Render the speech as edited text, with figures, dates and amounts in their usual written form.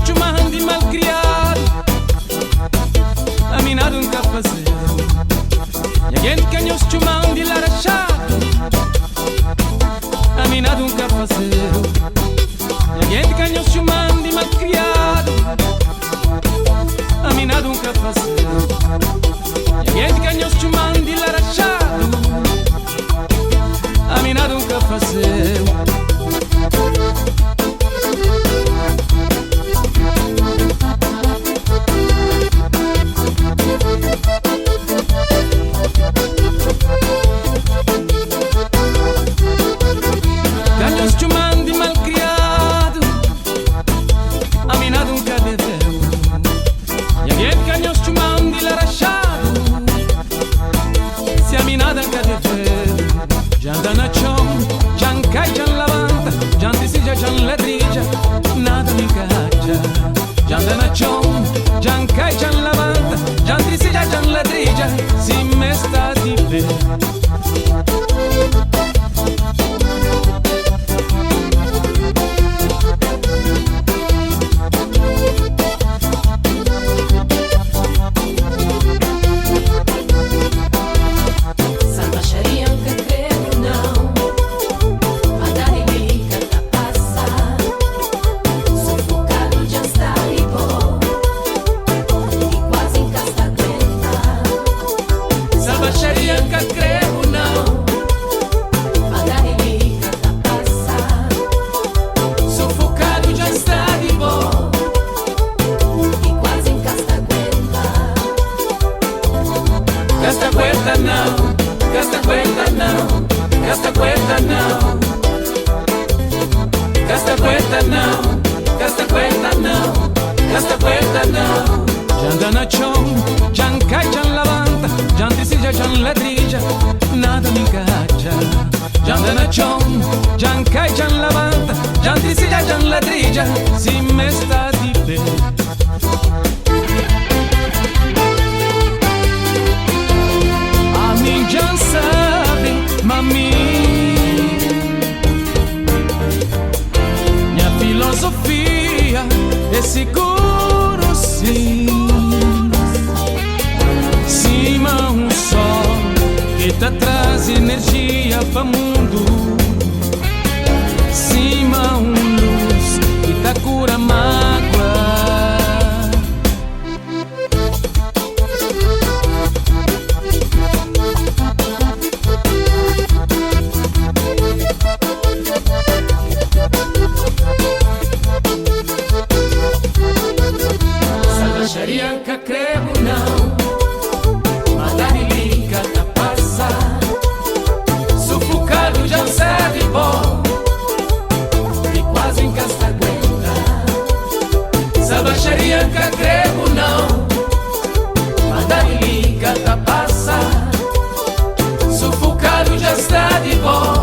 chamam de malcriado, a mim nada nunca fazer. E a gente que nos chamam de larachado, a mim nada nunca fazer. E a gente que nos chamam de malcriado, a mim nada nunca fazer. E a gente que nos chamam de larachado, a mim nada nunca fazer. Bianca, creio não, mas a liga tá passa, sufocado já está de volta.